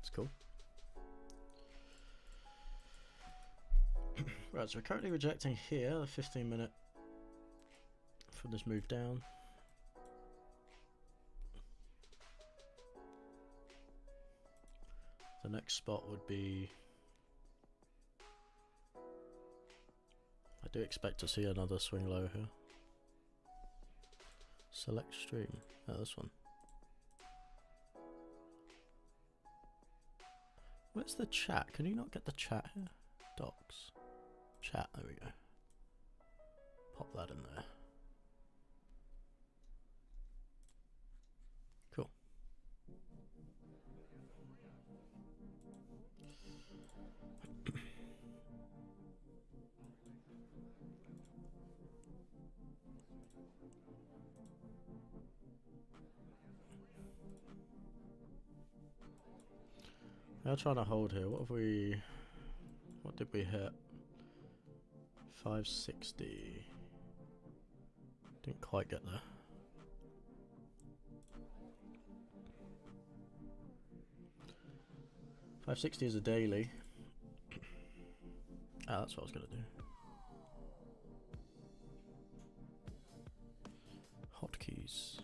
It's cool. Right, so we're currently rejecting here the 15-minute for this move down. The next spot would be, I do expect to see another swing low here. Select stream, this one. Where's the chat? Can you not get the chat here? Docs. Chat, there we go. Pop that in there. Cool. Now trying to hold here. What did we hit? 560. Didn't quite get there. $560 is a daily. Ah, that's what I was gonna do. Hotkeys.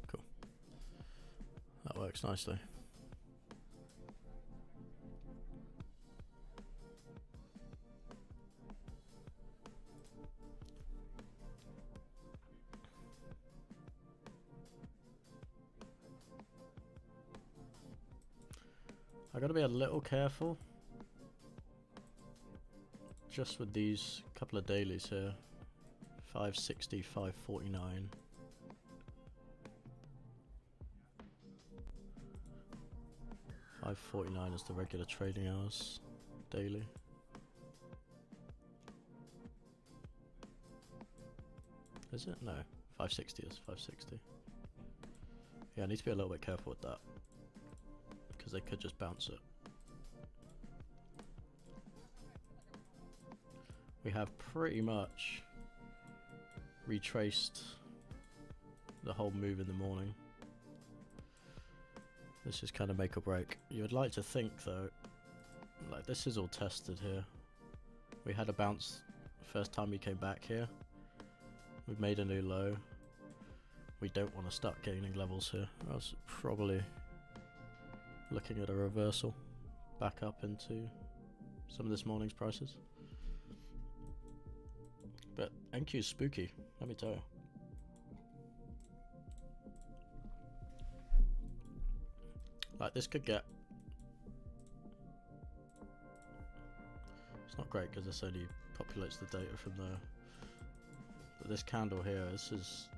Cool. That works nicely. I gotta be a little careful just with these couple of dailies here. 560, 549. $5.49 is the regular trading hours daily. Is it? No. 560 is 560. Yeah, I need to be a little bit careful with that, because they could just bounce it. We have pretty much retraced the whole move in the morning. This is kind of make or break. You would like to think though, like this is all tested here. We had a bounce first time we came back here. We've made a new low. We don't want to start gaining levels here. I was probably looking at a reversal back up into some of this morning's prices. But NQ is spooky, let me tell you. Like this could get... It's not great because this only populates the data from there. But this candle here, this is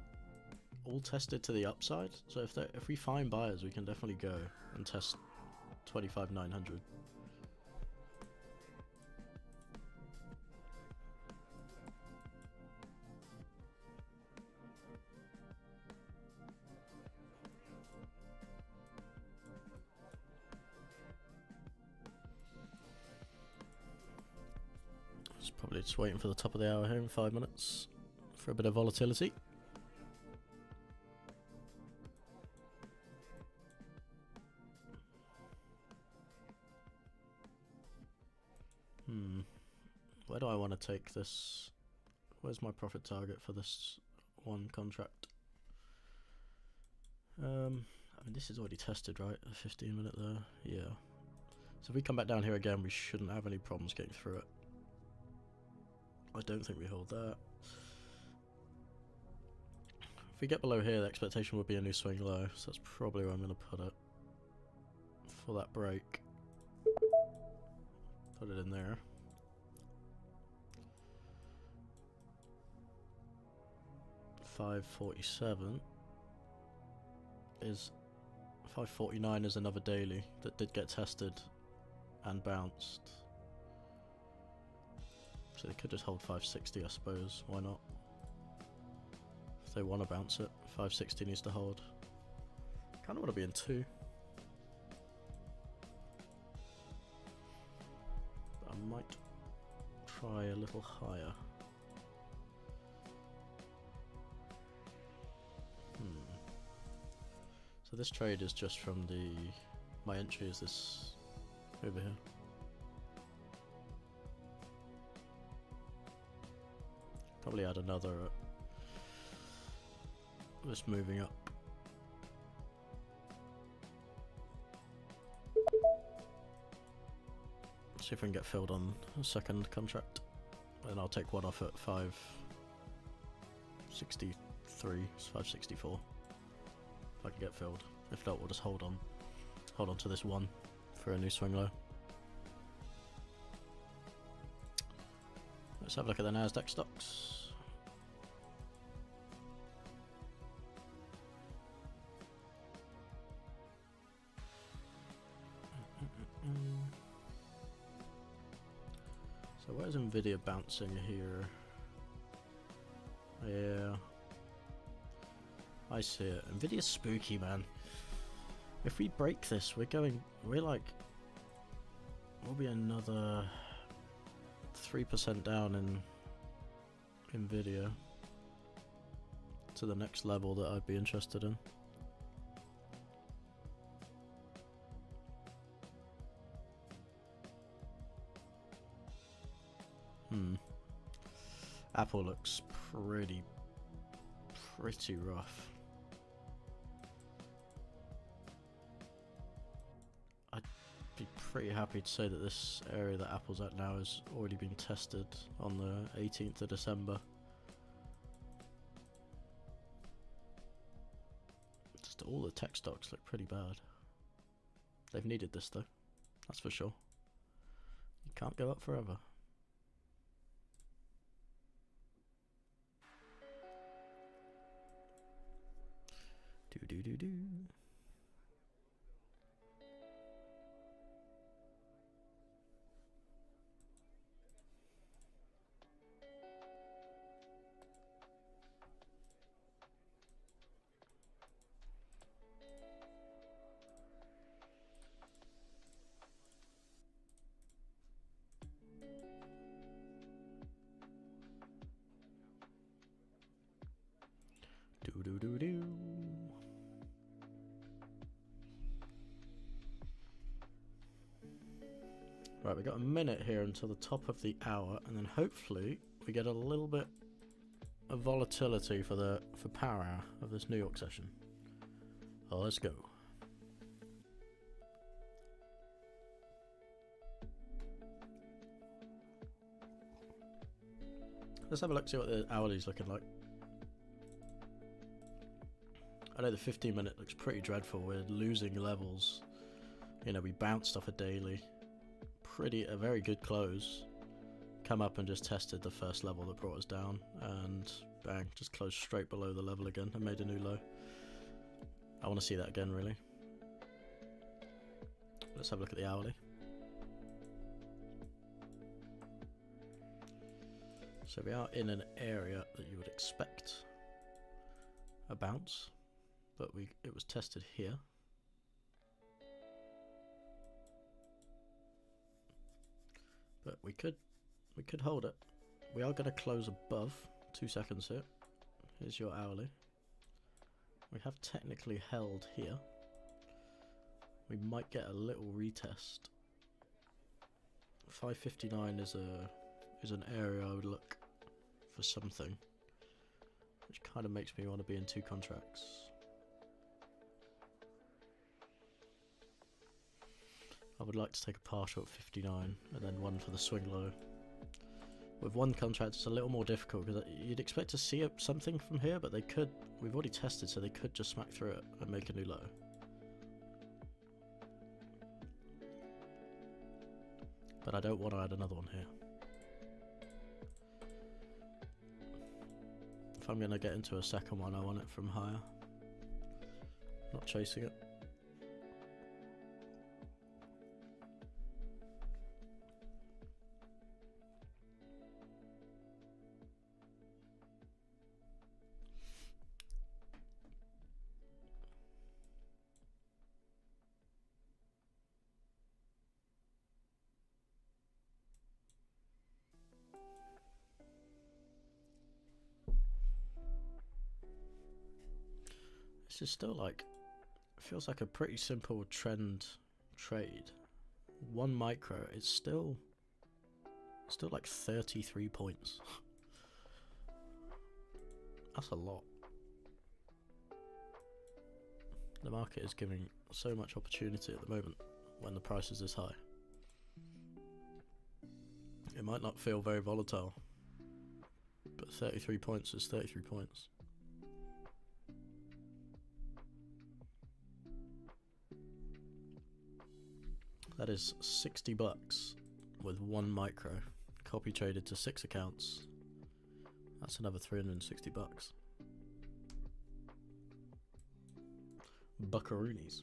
all tested to the upside. So if we find buyers, we can definitely go and test 25,900. It's probably just waiting for the top of the hour here in 5 minutes for a bit of volatility. Where do I want to take this? Where's my profit target for this one contract? I mean, this is already tested, right? A 15-minute there. Yeah. So if we come back down here again, we shouldn't have any problems getting through it. I don't think we hold that. If we get below here, the expectation would be a new swing low, so that's probably where I'm going to put it for that break. Put it in there. $5.47 is 549 is another daily that did get tested and bounced. So they could just hold 560, I suppose. Why not? If they want to bounce it, 560 needs to hold. Kind of want to be in 2. But I might try a little higher. So this trade is just from my entry is this over here. Probably add another just moving up. See if we can get filled on a second contract. And I'll take one off at 563, it's 564. If I can get filled. If not, we'll just hold on to this one for a new swing low. Let's have a look at the Nasdaq stocks. So where's Nvidia bouncing here? Yeah, I see it. Nvidia's spooky, man. If we break this, we'll be another 3% down in Nvidia to the next level that I'd be interested in. Apple looks pretty rough. I'd be pretty happy to say that this area that Apple's at now has already been tested on the 18th of December. Just all the tech stocks look pretty bad. They've needed this though, that's for sure. You can't go up forever. Do. Right, we got a minute here until the top of the hour, and then hopefully we get a little bit of volatility for power hour of this New York session. Oh, let's go. Let's have a look, see what the hourly's looking like. I know the 15-minute looks pretty dreadful. We're losing levels. You know, we bounced off a daily. A very good close. Come up and just tested the first level that brought us down, and bang, just closed straight below the level again and made a new low. I want to see that again, really. Let's have a look at the hourly. So we are in an area that you would expect a bounce, but it was tested here. But we could hold it. We are going to close above 2 seconds here. Here's your hourly. We have technically held here. We might get a little retest. 559 is an area I would look for something, which kind of makes me want to be in 2 contracts. I would like to take a partial at 59 and then one for the swing low. With one contract it's a little more difficult because you'd expect to see something from here, but we've already tested, so they could just smack through it and make a new low. But I don't want to add another one here. If I'm going to get into a second one, I want it from higher. Not chasing it. This is still like, feels like a pretty simple trend trade. 1 micro, it's still like 33 points. That's a lot. The market is giving so much opportunity at the moment when the price is this high. It might not feel very volatile, but 33 points is 33 points. That is 60 bucks with 1 micro, copy traded to 6 accounts. That's another 360 bucks. Buckaroonies.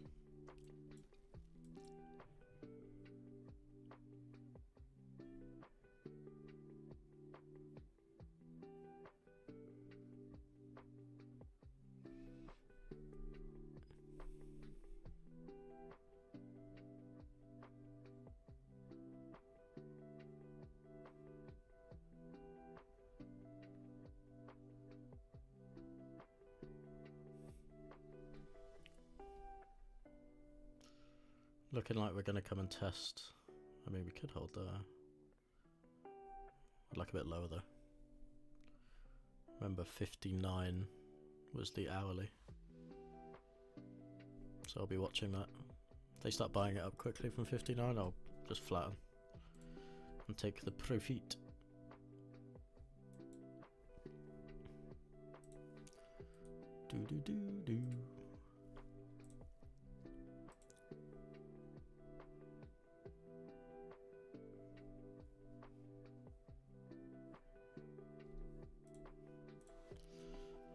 Looking like we're going to come and test. I mean, we could hold there. I'd like a bit lower though. Remember 59 was the hourly. So I'll be watching that. If they start buying it up quickly from 59, I'll just flatten and take the profit. Do do do do.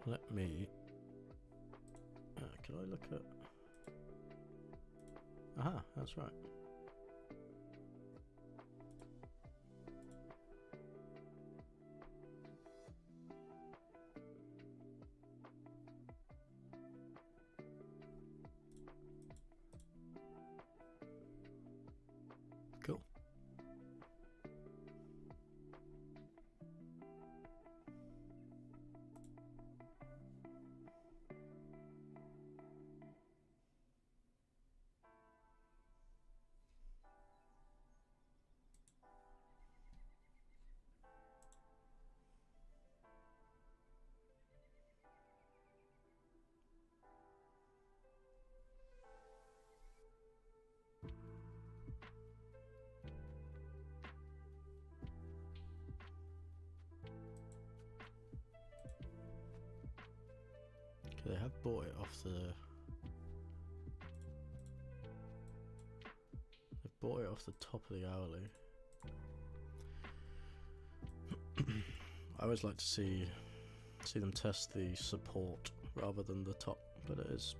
Let me. Can I look at? Aha, that's right. Cool. They have bought it off the. They've bought it off the top of the hourly. I always like to see them test the support rather than the top, but it is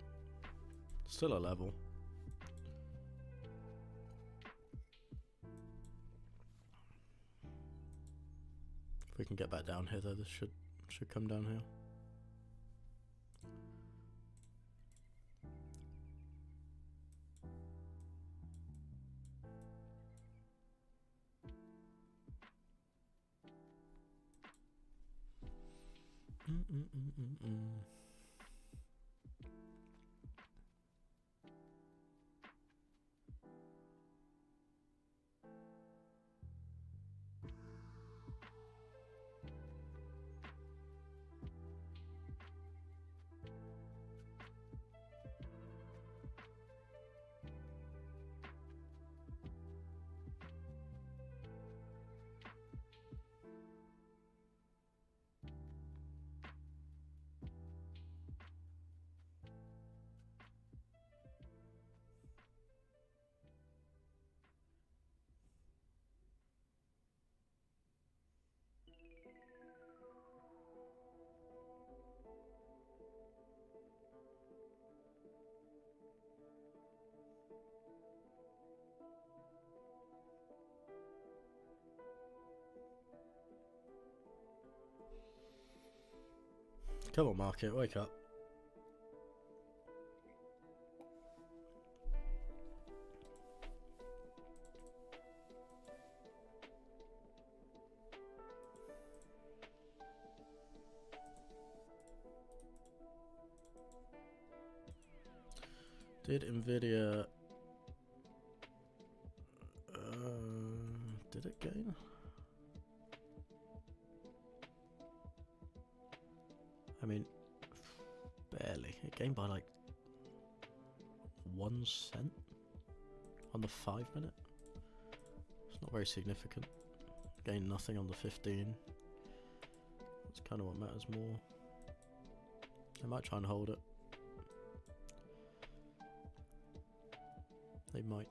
still a level. If we can get back down here though, this should come down here. Come on, market, wake up. Did Nvidia did it gain? I mean, barely. It gained by like 1 cent on the 5 minute. It's not very significant. Gained nothing on the 15. That's kind of what matters more. They might try and hold it. They might.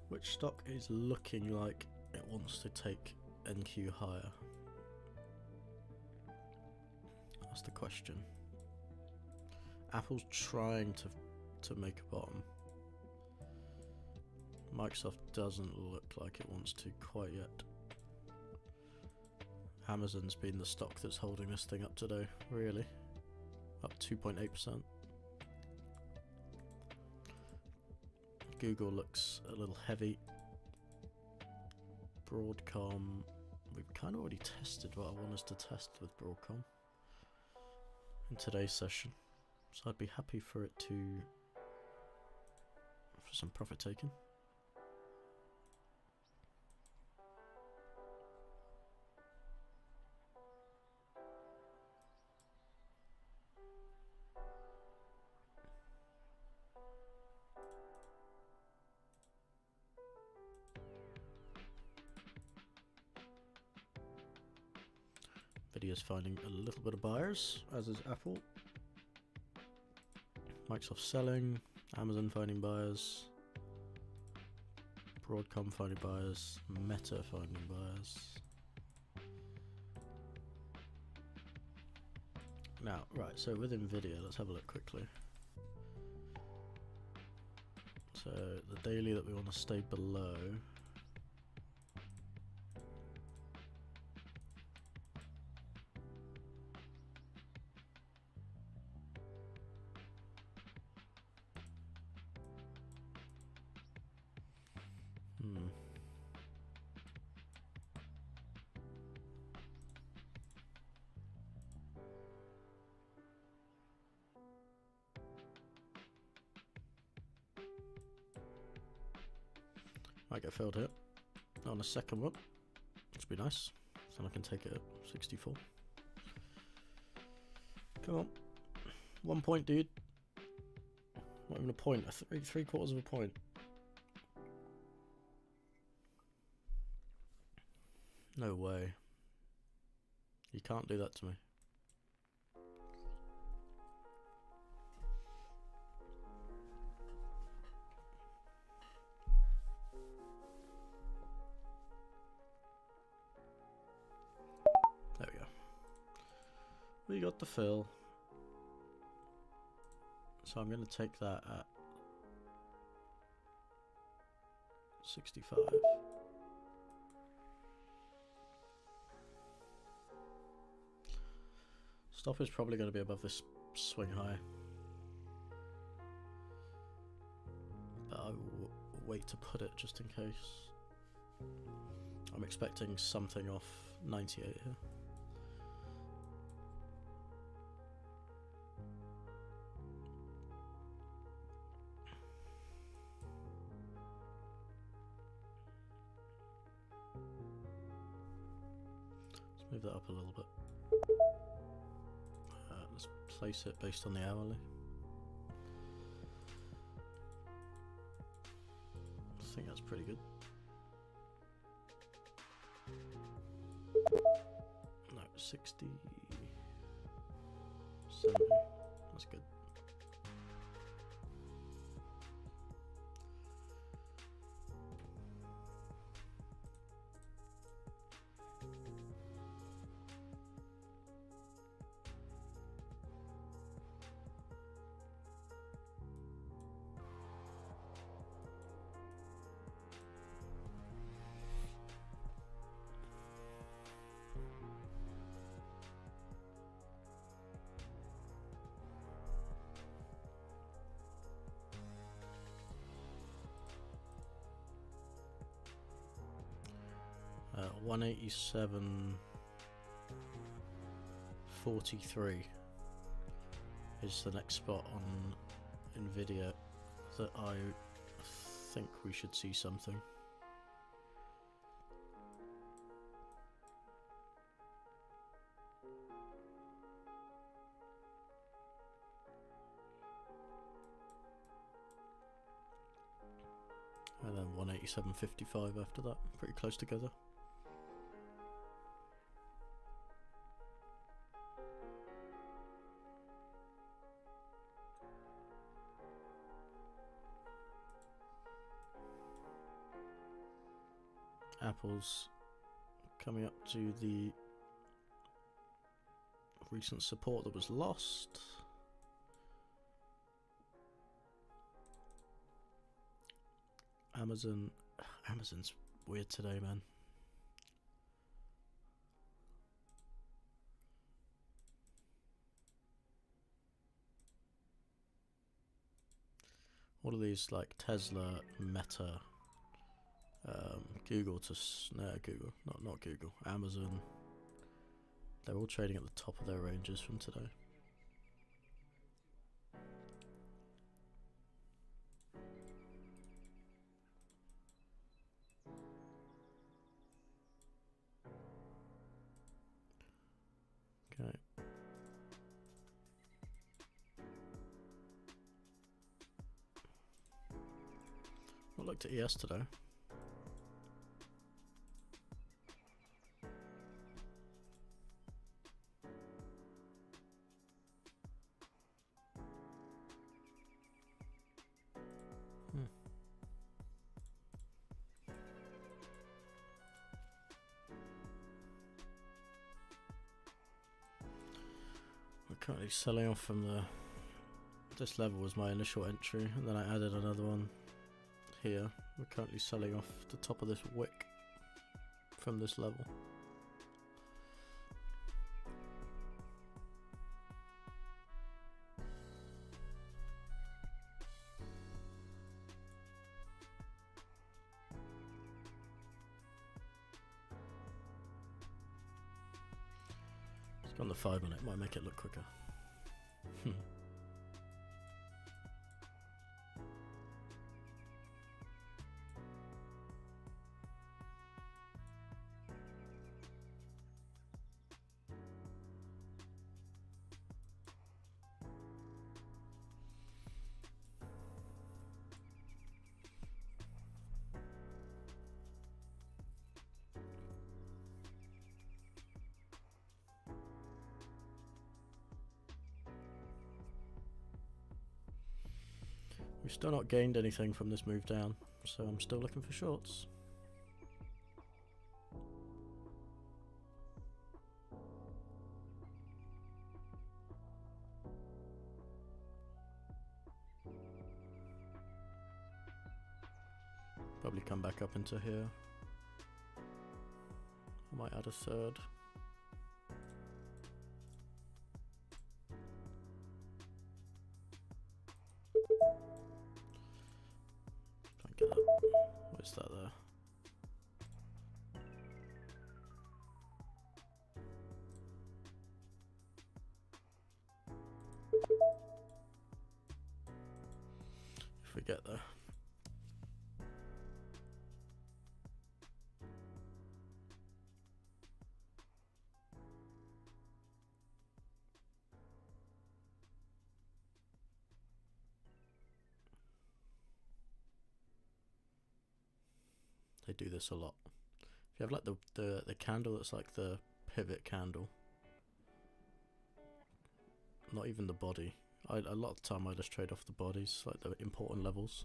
Which stock is looking like it wants to take NQ higher? That's the question. Apple's trying to make a bottom. Microsoft doesn't look like it wants to quite yet. Amazon's been the stock that's holding this thing up today, really. Up 2.8%. Google looks a little heavy. Broadcom, we've kind of already tested what I want us to test with Broadcom in today's session, so I'd be happy for some profit taking. Nvidia's finding a little bit of buyers, as is Apple. Microsoft selling, Amazon finding buyers, Broadcom finding buyers, Meta finding buyers. Now, right, so with Nvidia, let's have a look quickly. So the daily that we want to stay below. Might get filled here on a second one, which would be nice. Then I can take it at 64. Come on. 1 point, dude. Not even a point. Three quarters of a point. No way. You can't do that to me. There we go. We got the fill. So I'm going to take that at 65. Stop is probably going to be above this swing high. But I will wait to put it just in case. I'm expecting something off 98 here. Let's move that up a little bit. Let's place it based on the hourly. I think that's pretty good. No, 60, 70, that's good. 187.43 is the next spot on Nvidia that I think we should see something. And then 187.55 after that, pretty close together. Apple's coming up to the recent support that was lost. Amazon's weird today, man. All of these, like Tesla, Meta, Google Google, not Google, Amazon. They're all trading at the top of their ranges from today. Okay. I looked at ES today. Currently selling off from this level was my initial entry, and then I added another one here. We're currently selling off the top of this wick from this level. On the 5 minute might make it look quicker. We've still not gained anything from this move down, so I'm still looking for shorts. Probably come back up into here. I might add a third. What is that there? If we get there. They do this a lot. If you have like the candle that's like the pivot candle, not even the body. A lot of the time I just trade off the bodies, like the important levels.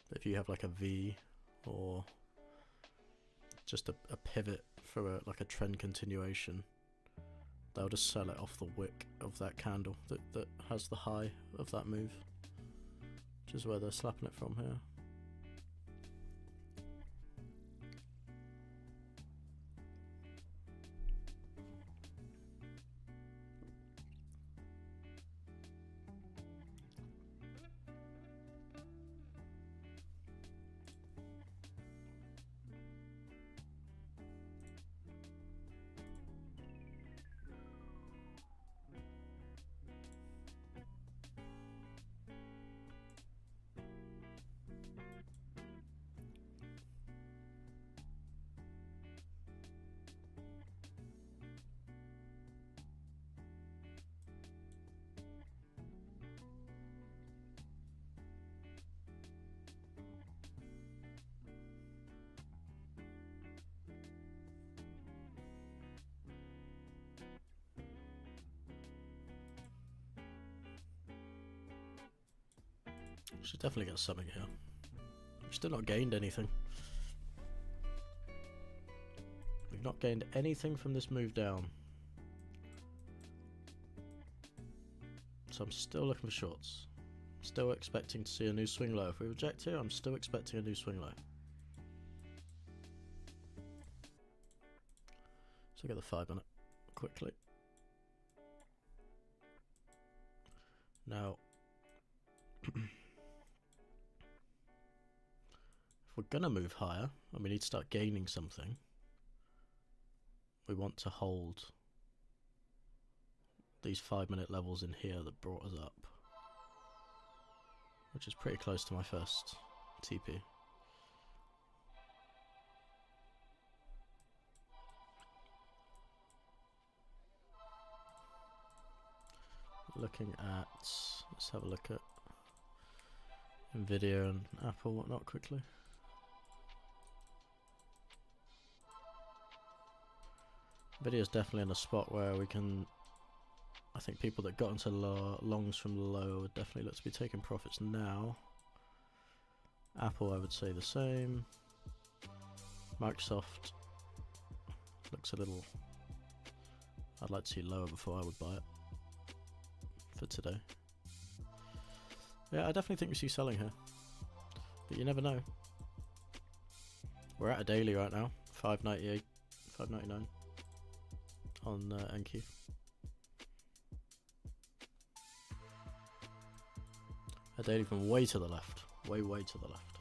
But if you have like a V or just a pivot for like a trend continuation, they'll just sell it off the wick of that candle that has the high of that move, which is where they're slapping it from here. Should definitely get something here. We've still not gained anything. We've not gained anything from this move down. So I'm still looking for shorts. Still expecting to see a new swing low. If we reject here, I'm still expecting a new swing low. So get the 5 minute quickly. Now, if we're gonna move higher and we need to start gaining something, we want to hold these 5 minute levels in here that brought us up, which is pretty close to my first TP. Looking at, let's have a look at Nvidia and Apple, whatnot quickly. Nvidia's definitely in a spot where we can, I think people that got into longs from the low would definitely look to be taking profits now. Apple, I would say the same. Microsoft looks a little, I'd like to see lower before I would buy it for today. Yeah, I definitely think we see selling here, but you never know. We're at a daily right now, 598, 599 on NQ. A daily from way to the left, way to the left.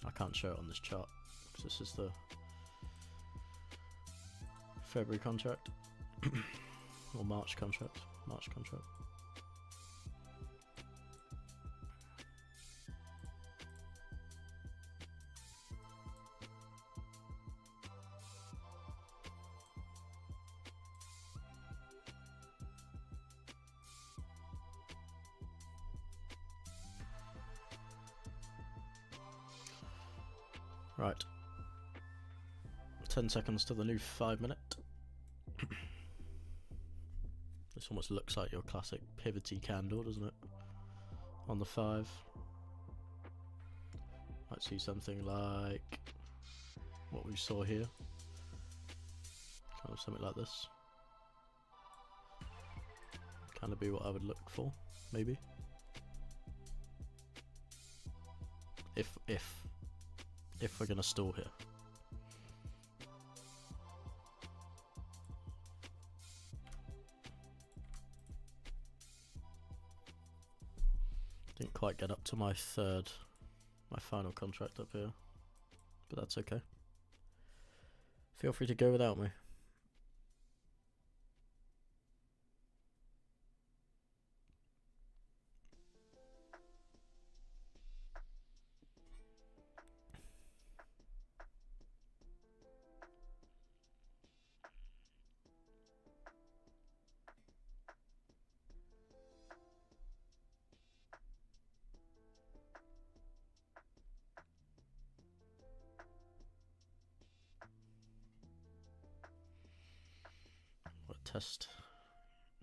I can't show it on this chart because this is the February contract or March contract. Right. 10 seconds to the new 5 minute. This almost looks like your classic pivoty candle, doesn't it? On the 5. Might see something like what we saw here. Kind of something like this. Kind of be what I would look for, maybe. If we're gonna stall here. Didn't quite get up to my final contract up here, but that's okay. Feel free to go without me.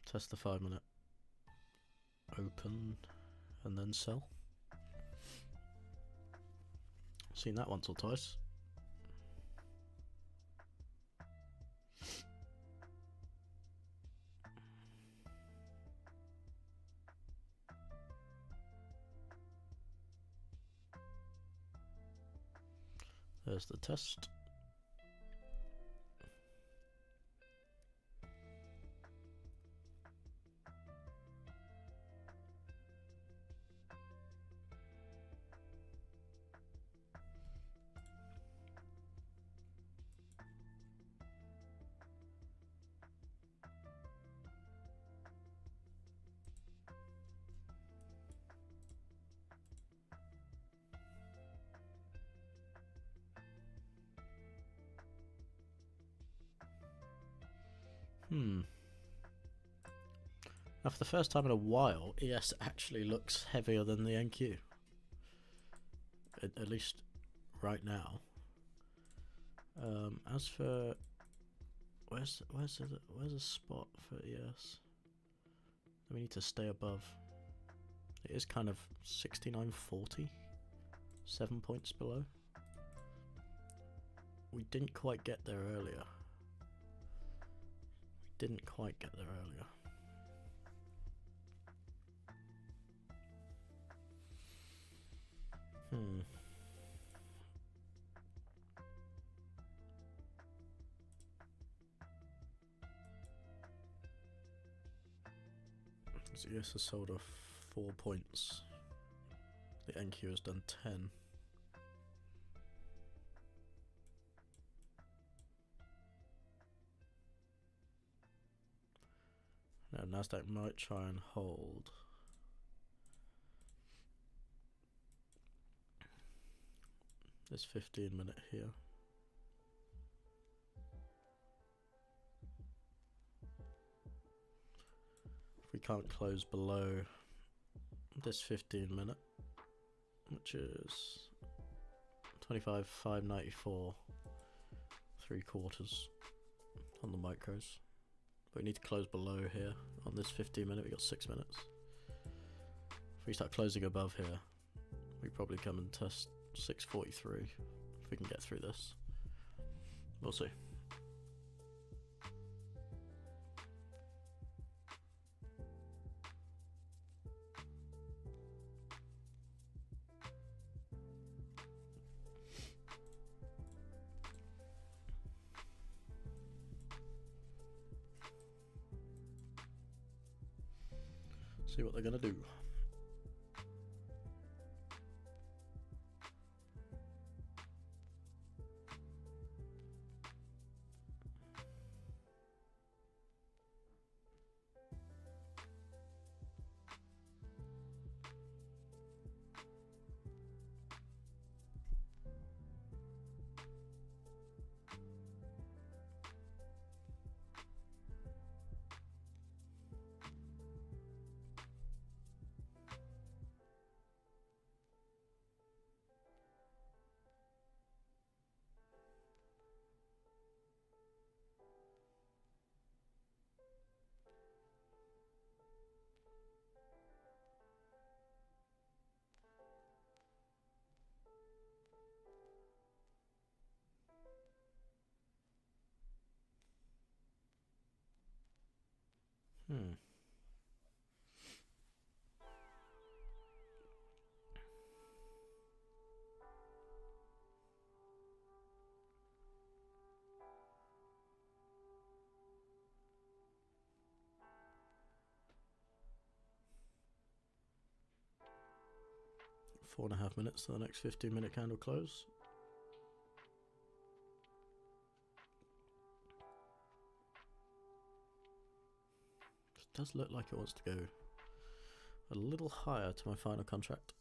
Test the 5 minute. Open and then sell. Seen that once or twice. There's the test. Now for the first time in a while, ES actually looks heavier than the NQ. At least right now. As for where's a spot for ES? We need to stay above It is kind of 69.40, 7 points below. We didn't quite get there earlier. Didn't quite get there earlier. So yes, has sold off 4 points. The NQ has done 10. Now Nasdaq might try and hold. This 15-minute here. If we can't close below this 15-minute, which is 25,594, 3/4 on the micros. But we need to close below here on this 15-minute. We got 6 minutes. If we start closing above here, we probably come and test 643 if we can get through this. We'll see. See what they're gonna do. Hmm. Four and a half minutes to the next 15-minute candle close. It does look like it wants to go a little higher to my final contract.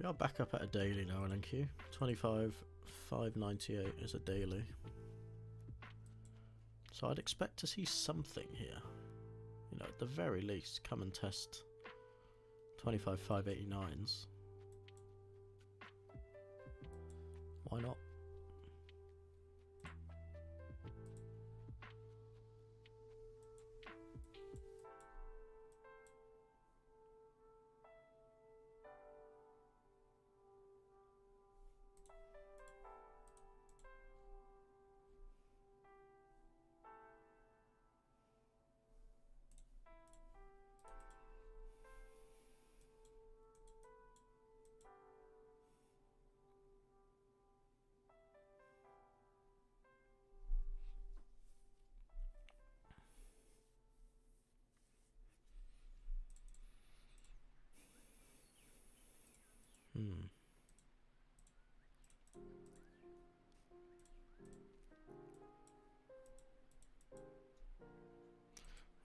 We are back up at a daily now in NQ. 25,598 is a daily. So I'd expect to see something here. You know, at the very least, come and test 25,589s. Why not?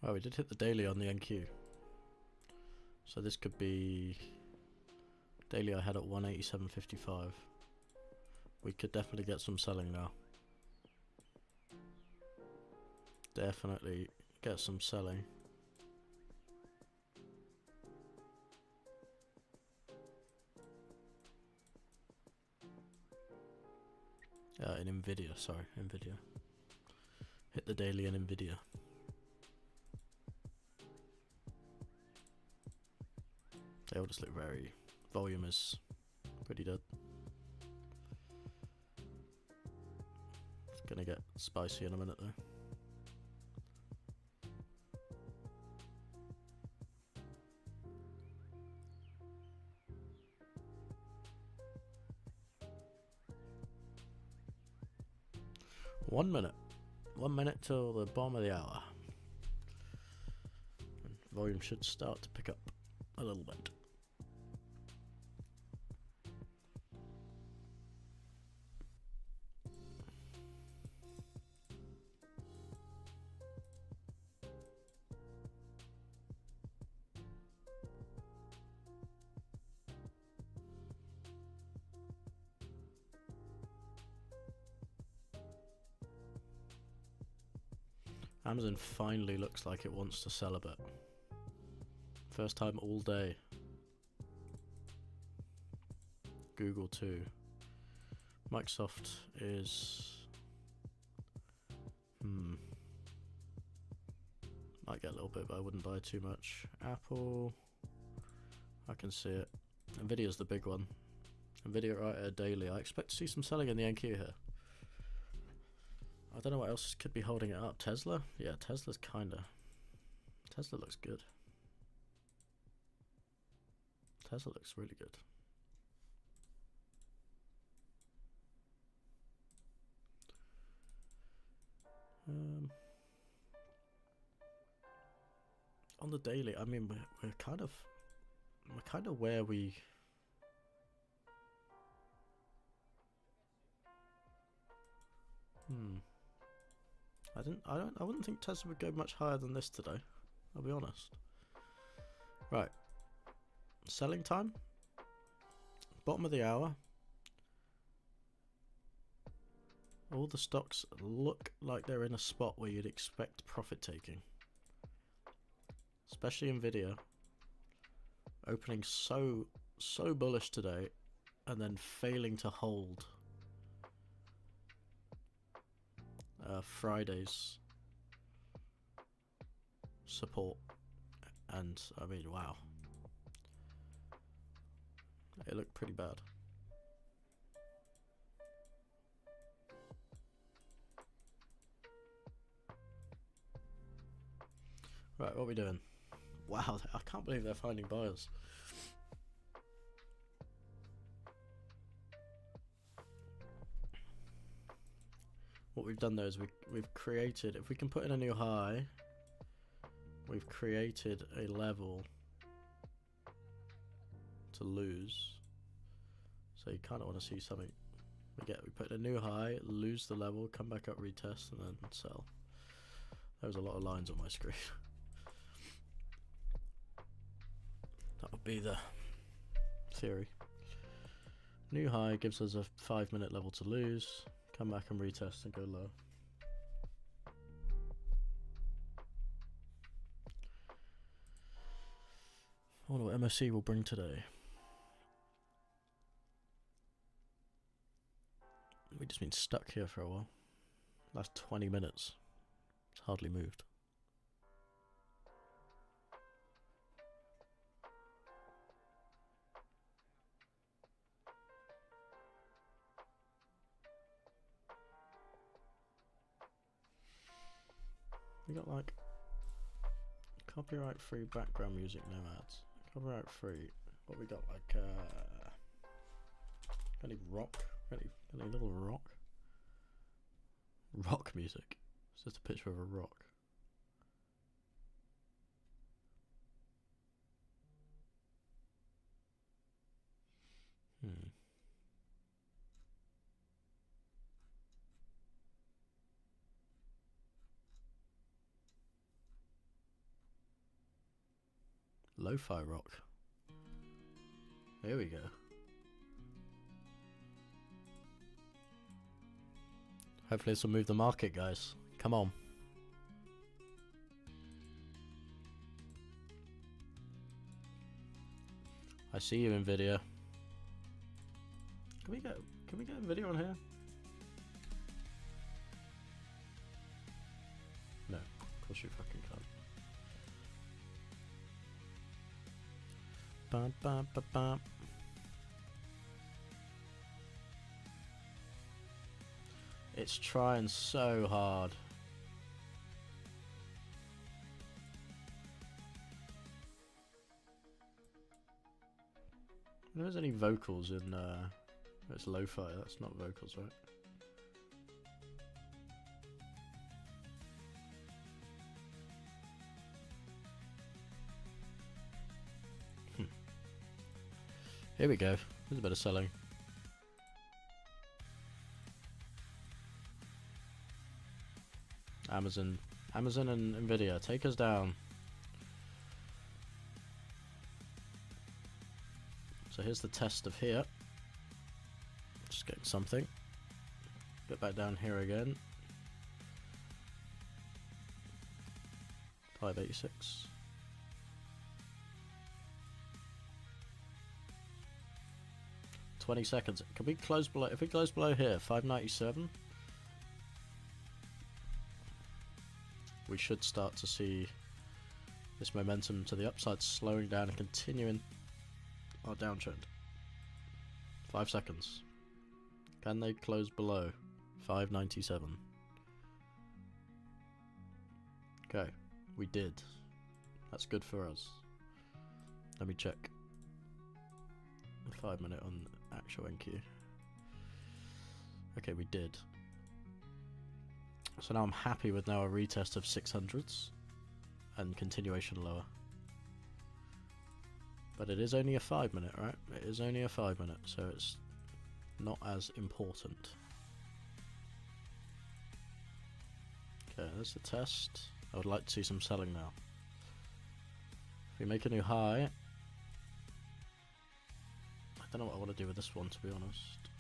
Oh, we did hit the daily on the NQ. So this could be daily I had at 187.55. We could definitely get some selling now. Definitely get some selling. In Nvidia, sorry, Nvidia. Hit the daily in Nvidia. They all just look very... Volume is pretty dead. It's gonna get spicy in a minute though. One minute till the bottom of the hour. And volume should start to pick up a little bit. Amazon finally looks like it wants to sell a bit. First time all day. Google too. Microsoft is... Might get a little bit, but I wouldn't buy too much. Apple... I can see it. Nvidia's the big one. Nvidia right at a daily. I expect to see some selling in the NQ here. I don't know what else could be holding it up. Tesla? Yeah, Tesla's kinda... Tesla looks good. Tesla looks really good. On the daily, I mean, we're kind of where we... I wouldn't think Tesla would go much higher than this today. I'll be honest. Right. Selling time. Bottom of the hour. All the stocks look like they're in a spot where you'd expect profit taking. Especially Nvidia. Opening so bullish today and then failing to hold Friday's support, and I mean, wow, it looked pretty bad. Right, what are we doing? Wow, I can't believe they're finding buyers. What we've done though is we've created, if we can put in a new high, we've created a level to lose. So you kind of want to see something. We put in a new high, lose the level, come back up, retest, and then sell. There was a lot of lines on my screen. That would be the theory. New high gives us a 5-minute level to lose. Come back and retest and go low. I wonder what MSC will bring today. We've just been stuck here for a while. Last 20 minutes. It's hardly moved. We got like copyright free background music, no ads. Copyright free. What we got, like any rock? Any little rock? Rock music. It's just a picture of a rock. Lo-fi rock. Here we go. Hopefully this will move the market, guys. Come on. I see you, Nvidia. Can we get Nvidia on here? No, of course you fucking can't. Bum, bum, bum, bum. It's trying so hard. If there's any vocals in it's lo-fi, that's not vocals, right? Here we go. There's a bit of selling. Amazon and Nvidia, take us down. So here's the test of here. Just getting something. Get back down here again. 586. $20. Can we close below? If we close below here, 597, we should start to see this momentum to the upside slowing down and continuing our downtrend. 5 seconds. Can they close below 597? Okay, we did. That's good for us. Let me check. 5 minute on actual NQ. Okay, we did. So now I'm happy with now a retest of 600s and continuation lower. But it is only a 5 minute, right? It is only a 5 minute, so it's not as important. Okay, there's the test. I would like to see some selling now. If we make a new high, I don't know what I want to do with this one, to be honest.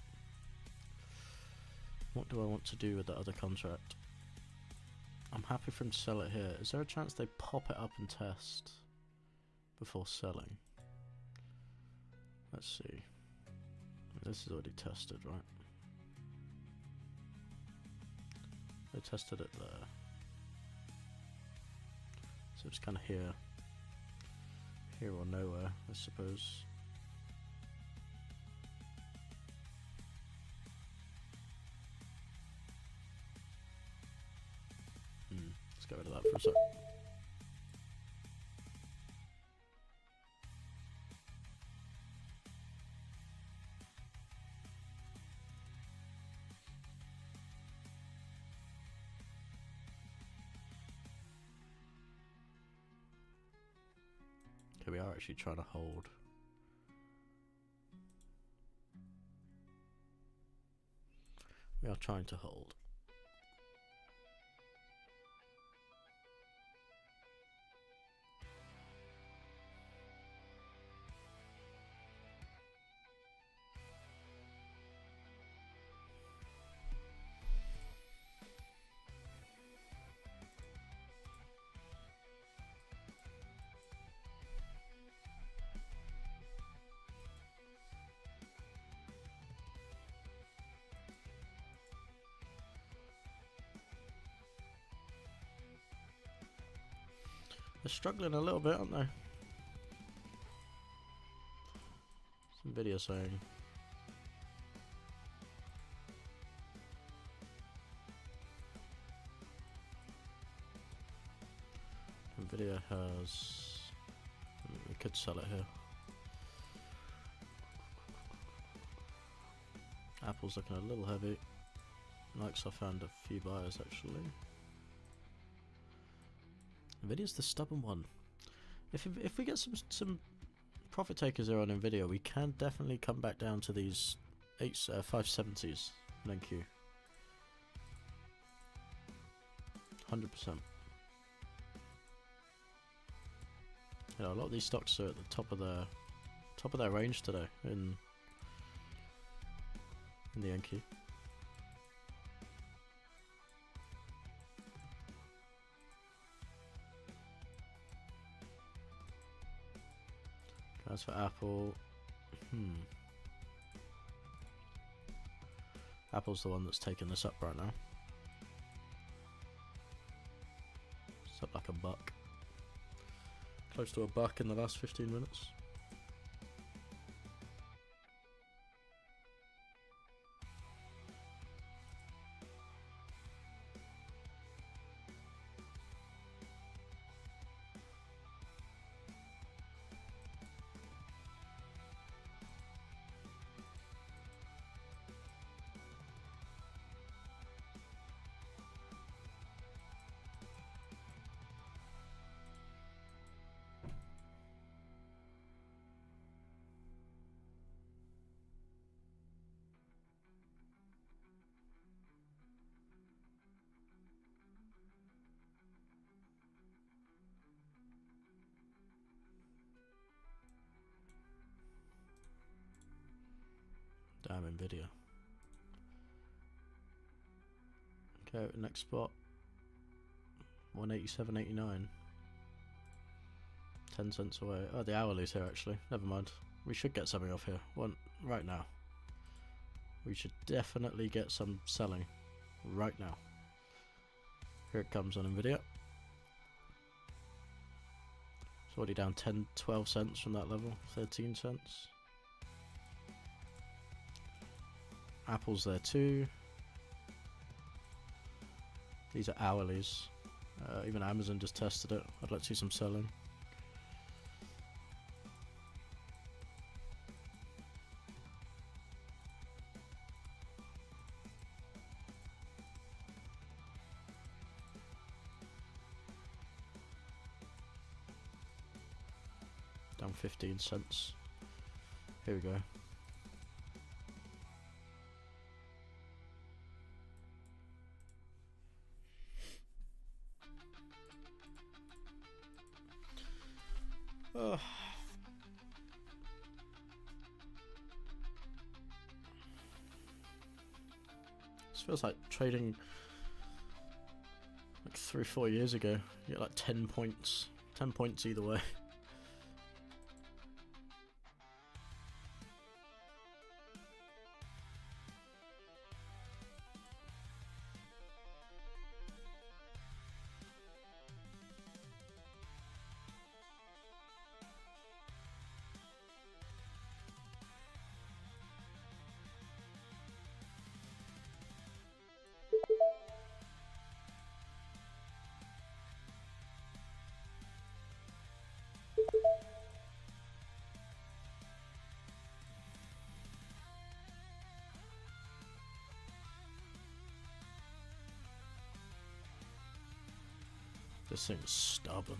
What do I want to do with the other contract? I'm happy for him to sell it here. Is there a chance they pop it up and test before selling? Let's see. This is already tested, right? They tested it there. So it's kind of here or nowhere, I suppose. Let's get rid of that for a sec. Okay, we are actually trying to hold. We are trying to hold. They're struggling a little bit, aren't they? Some video saying. Nvidia has... we could sell it here. Apple's looking a little heavy. Microsoft found a few buyers actually. Nvidia's the stubborn one. If we get some profit takers there on Nvidia, we can definitely come back down to these 570s in NQ. 100%. You know, a lot of these stocks are at the top of their range today in the Yankee. As for Apple, Apple's the one that's taking this up right now. It's up like $1. Close to $1 in the last 15 minutes. Damn, Nvidia. Okay, next spot. 187.89. 10 cents away. Oh, the hourly's here actually. Never mind. We should get something off here. Right now. We should definitely get some selling right now. Here it comes on Nvidia. It's already down 10-12 cents from that level. 13 cents. Apple's there too. These are hourlies. Even Amazon just tested it. I'd like to see some selling. Down 15 cents. Here we go. Oh. This feels like trading like 3-4 years ago. You get like 10 points. 10 points either way. This thing's stubborn.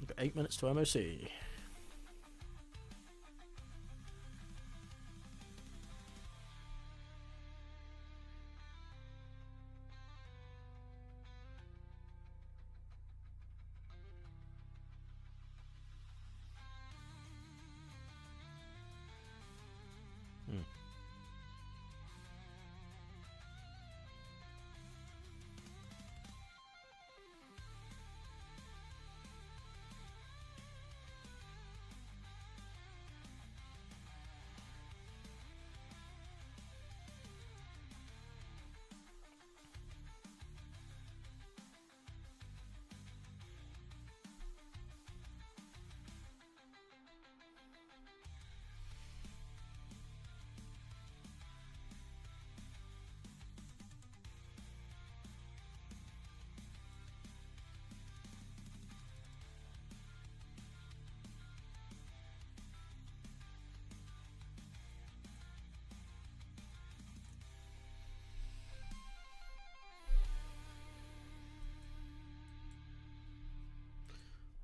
We've got 8 minutes to MOC.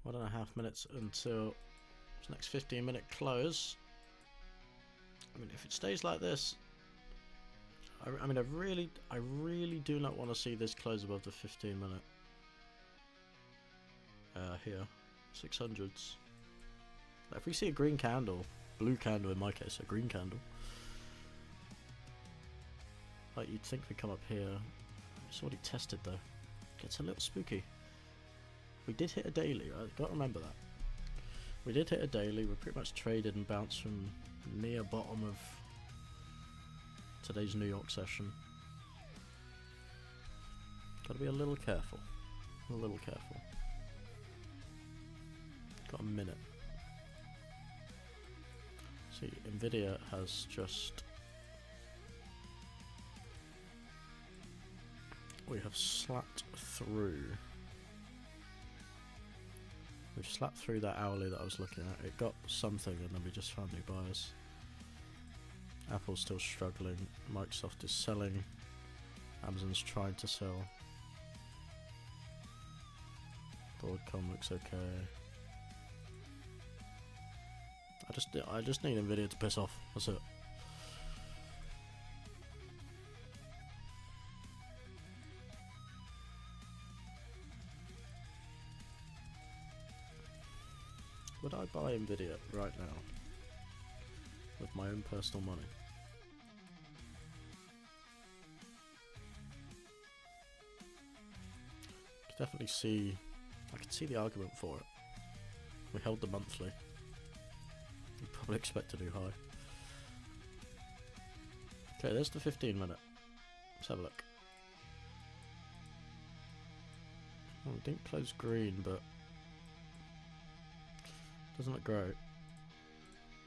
1.5 minutes until this next 15-minute close. I mean, if it stays like this, I mean, I really do not want to see this close above the 15-minute. Here, 600s. If we see a green candle, blue candle in my case, a green candle, like you'd think we come up here. It's already tested though. Gets a little spooky. We did hit a daily, right? Gotta remember that. We did hit a daily. We pretty much traded and bounced from near bottom of today's New York session. Gotta be a little careful. A little careful. Got a minute. See, Nvidia has just... We have slapped through. We've slapped through that hourly that I was looking at. It got something and then we just found new buyers. Apple's still struggling. Microsoft is selling. Amazon's trying to sell. Welcom looks okay. I just need Nvidia to piss off. That's it. Would I buy Nvidia right now with my own personal money? I can definitely see. I can see the argument for it. We held the monthly. You probably expect to do high. Okay, there's the 15-minute. Let's have a look. Well, we didn't close green, but doesn't look great.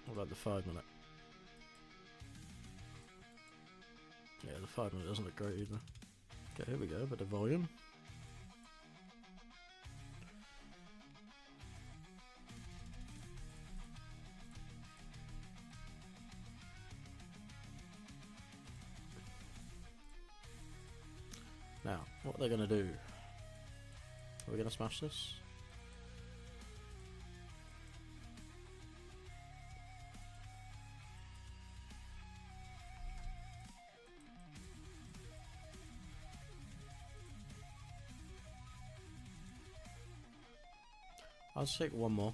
What about the 5-minute? Yeah, the 5-minute doesn't look great either. Okay, here we go, bit of volume. Now, what are they going to do? Are we going to smash this? I'll just take one more.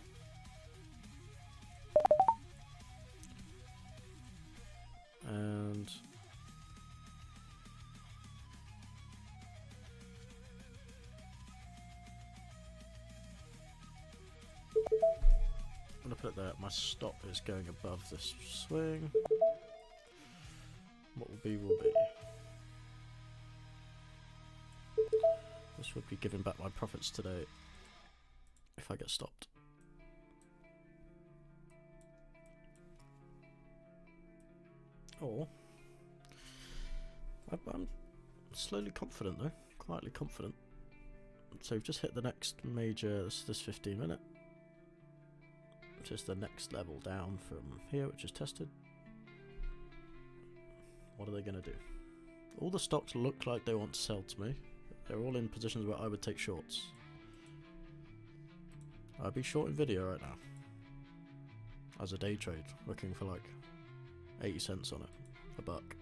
And I'm gonna put it there. My stop is going above this swing. What will be will be. This would be giving back my profits today if I get stopped. Or I'm slowly confident though, quietly confident. So we've just hit the next major, this 15-minute. Which is the next level down from here, which is tested. What are they going to do? All the stocks look like they want to sell to me. They're all in positions where I would take shorts. I'd be short Nvidia right now. As a day trade, looking for like 80 cents on it. A buck.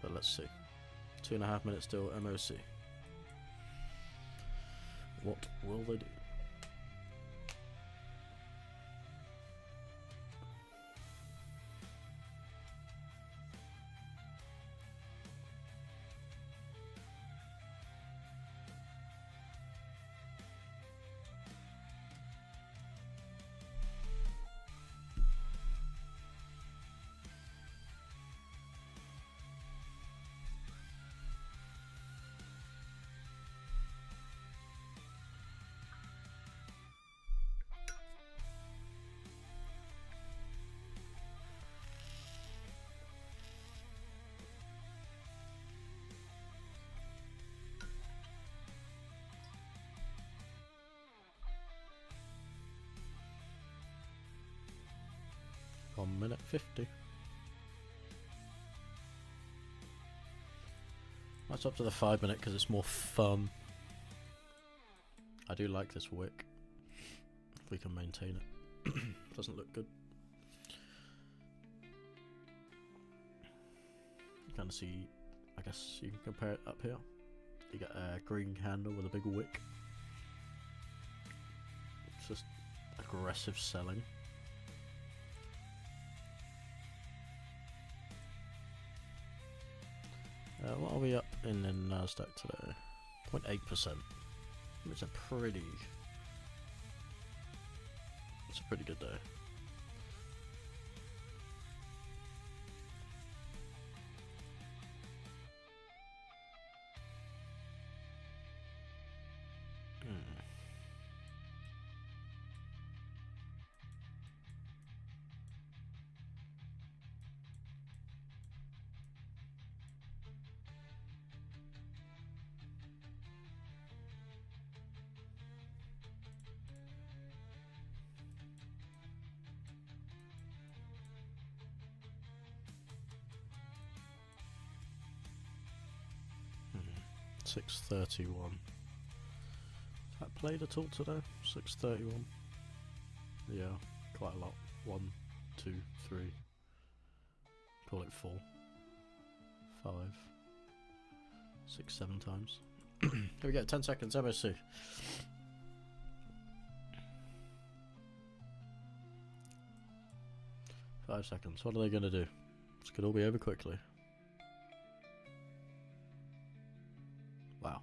But let's see. 2.5 minutes till MOC. What will they do? Minute 50. That's up to the 5 minute because it's more fun. I do like this wick. If we can maintain it. Doesn't look good. You kind of see, I guess you can compare it up here. You got a green handle with a big wick. It's just aggressive selling. What are we up in Nasdaq today? 0.8%. It's a pretty good day. Hmm. 631. Is that played at all today? 631. Yeah, quite a lot. 1, 2, 3. Call it 4, 5, 6, 7 times. Here we go. 10 seconds. MSC. Five seconds. What are they going to do? This could all be over quickly. Wow.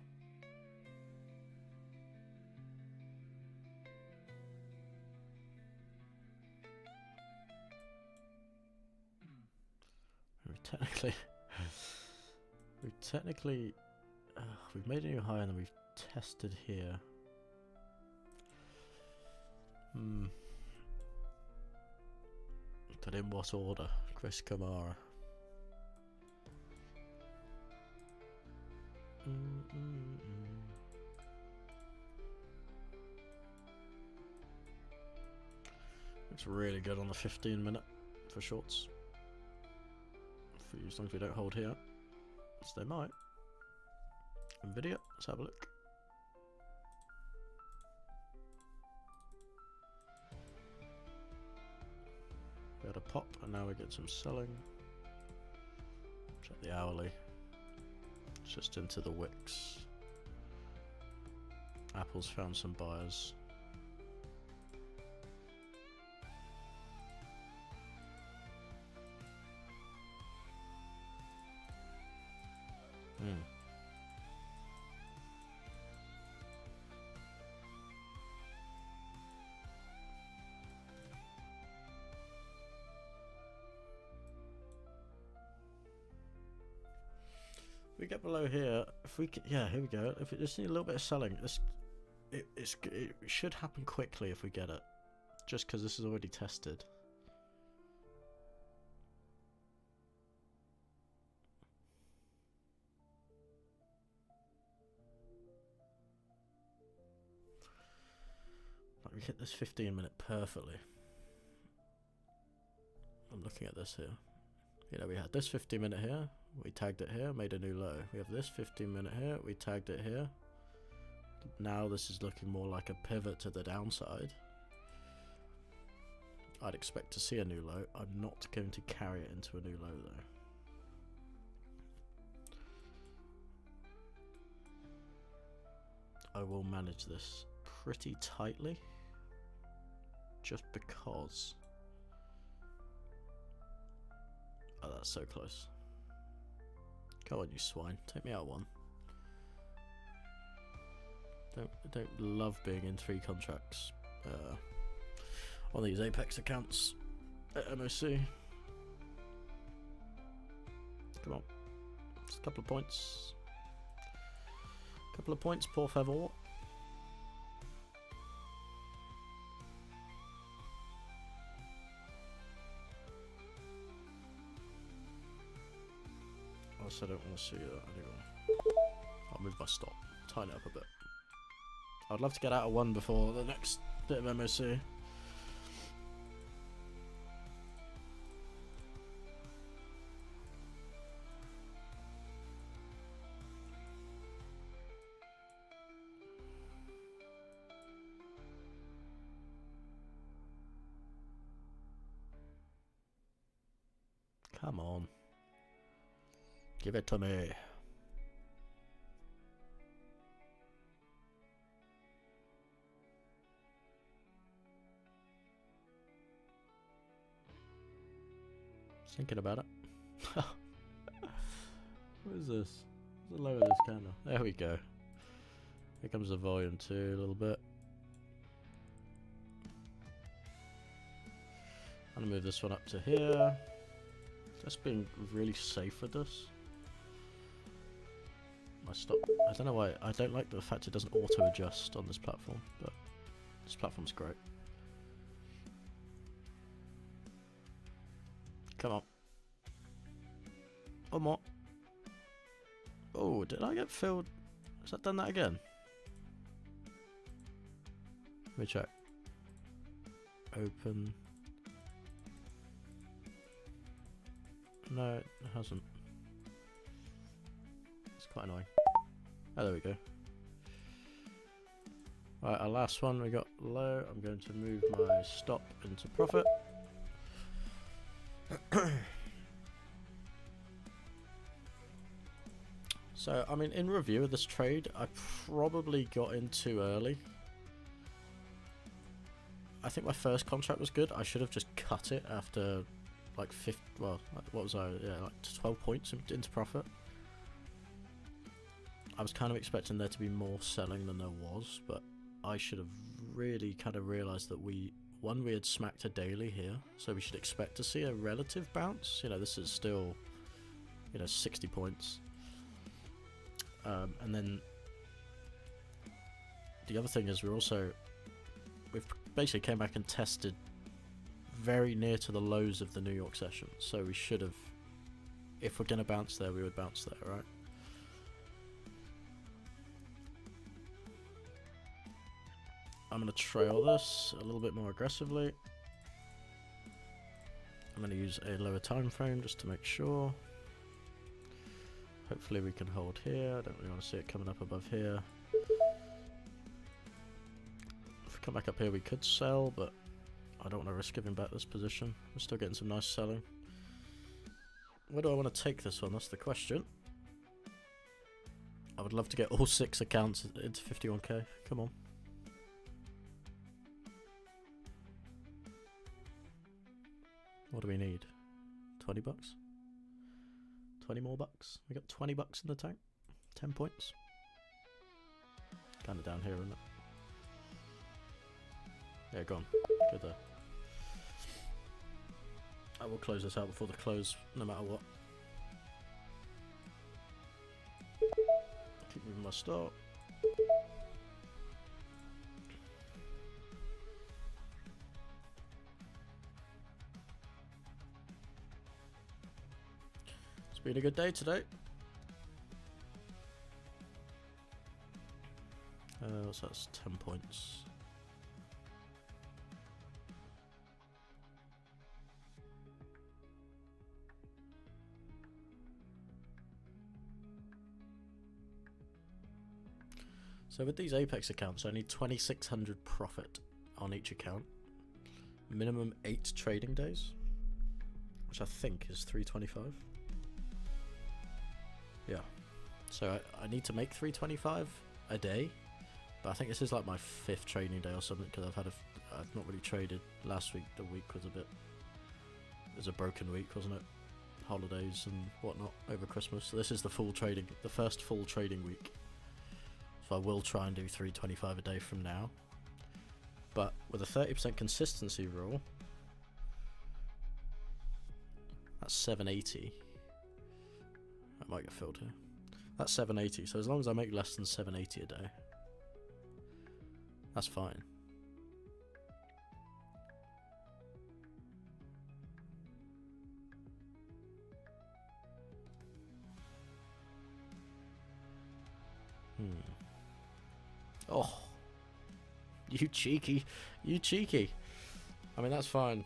We've made a new high and then we've tested here. But in what order? Chris Kamara. It's really good on the 15 minute for shorts. As long as we don't hold here. So they might. Nvidia, let's have a look. We had a pop and now we get some selling. Check the hourly. It's just into the wicks. Apple's found some buyers. We get below here, if we can, yeah, here we go. If it just need a little bit of selling, it should happen quickly if we get it, just because this is already tested. Like we hit this 15 minute perfectly. I'm looking at this here. You know, we had this 15 minute here, we tagged it here, made a new low. We have this 15 minute here, we tagged it here. Now this is looking more like a pivot to the downside. I'd expect to see a new low. I'm not going to carry it into a new low though. I will manage this pretty tightly, just because. Oh, that's so close. Go on, you swine. Take me out one. Don't love being in 3 contracts on these Apex accounts at MOC. Come on. Just a couple of points. Couple of points, por favor. I don't want to see that anymore. I'll move my stop, tighten it up a bit. I'd love to get out of one before the next bit of MOC. Come on. Give it to me. Thinking about it. What is this? Let's lower this candle. There we go. Here comes the volume too, a little bit. I'm gonna move this one up to here. Just being really safe with this. My stop. I don't know why. I don't like the fact it doesn't auto adjust on this platform, but this platform's great. Come on. One more. Oh, did I get filled? Has that done that again? Let me check. Open. No, it hasn't. It's quite annoying. Oh, there we go. Right, our last one we got low. I'm going to move my stop into profit. So, I mean, in review of this trade, I probably got in too early. I think my first contract was good. I should have just cut it after like 50, well, what was I? Yeah, like 12 points into profit. I was kind of expecting there to be more selling than there was, but I should have really kind of realised that we had smacked a daily here, so we should expect to see a relative bounce. You know, this is still, 60 points. And then the other thing is we've basically came back and tested very near to the lows of the New York session, so we should have, if we're going to bounce there, we would bounce there, right? I'm going to trail this a little bit more aggressively. I'm going to use a lower time frame just to make sure. Hopefully we can hold here. I don't really want to see it coming up above here. If we come back up here we could sell, but I don't want to risk giving back this position. We're still getting some nice selling. Where do I want to take this one? That's the question. I would love to get all 6 accounts into 51k. Come on. What do we need? 20 bucks? 20 more bucks? We got 20 bucks in the tank? 10 points? Kinda down here, isn't it? Yeah, go on. Good there. I will close this out before the close, no matter what. Keep moving my stop. It's been a good day today. So that's 10 points. So with these Apex accounts, I need 2,600 profit on each account. Minimum 8 trading days, which I think is 325. Yeah. So I need to make 325 a day, but I think this is like my 5th trading day or something, because I've not really traded. Last week, the week was it was a broken week, wasn't it? Holidays and whatnot over Christmas. So this is the first full trading week. So I will try and do 325 a day from now. But with a 30% consistency rule, that's 780. That might get filled here. That's 780. So as long as I make less than 780 a day, that's fine. Oh, you cheeky. I mean, that's fine.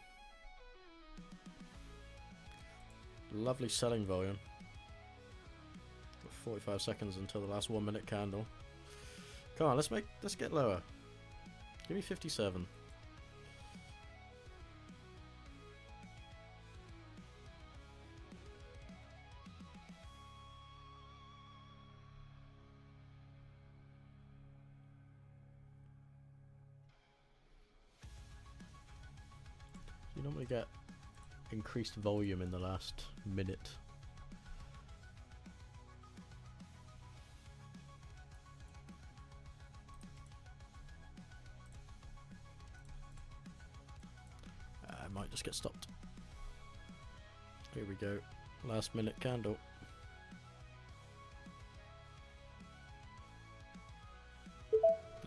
Lovely selling volume. 45 seconds until the last 1 minute candle. Come on, let's get lower. Give me 57. You normally get increased volume in the last minute. I might just get stopped. Here we go. Last minute candle.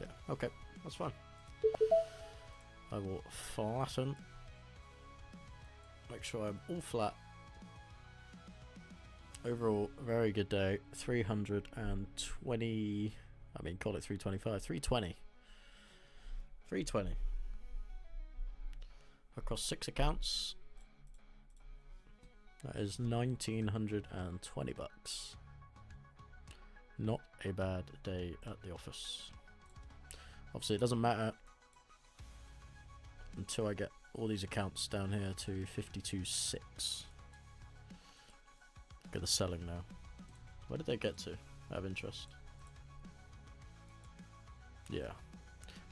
Yeah, okay, that's fine. I will flatten. Make sure I'm all flat. Overall, very good day. 320. I mean, call it 325. 320. 320. Across 6 accounts. That is 1,920 bucks. Not a bad day at the office. Obviously, it doesn't matter until I get all these accounts down here to 52.6. Look at the selling now. Where did they get to? Out of interest. Yeah,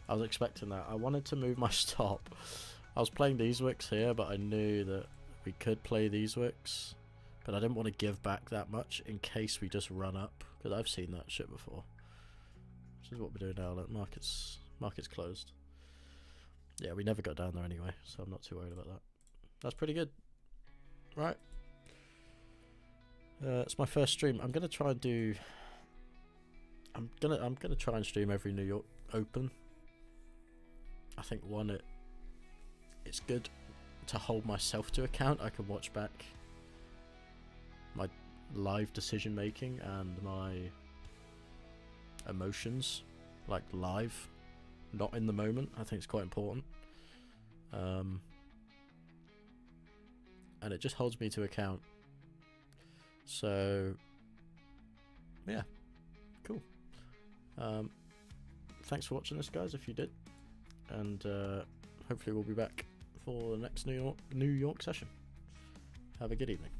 I was expecting that. I wanted to move my stop. I was playing these wicks here, but I knew that we could play these wicks, but I didn't want to give back that much in case we just run up, because I've seen that shit before. This is what we're doing now. Look, market's closed. Yeah, we never got down there anyway, so I'm not too worried about that. That's pretty good. Right. It's my first stream. I'm gonna try and do. I'm gonna try and stream every New York Open. I think it's good to hold myself to account. I can watch back my live decision making and my emotions, like live, not in the moment. I think it's quite important. And it just holds me to account. So yeah, cool. Thanks for watching this, guys, if you did, and hopefully we'll be back for the next New York session. Have a good evening.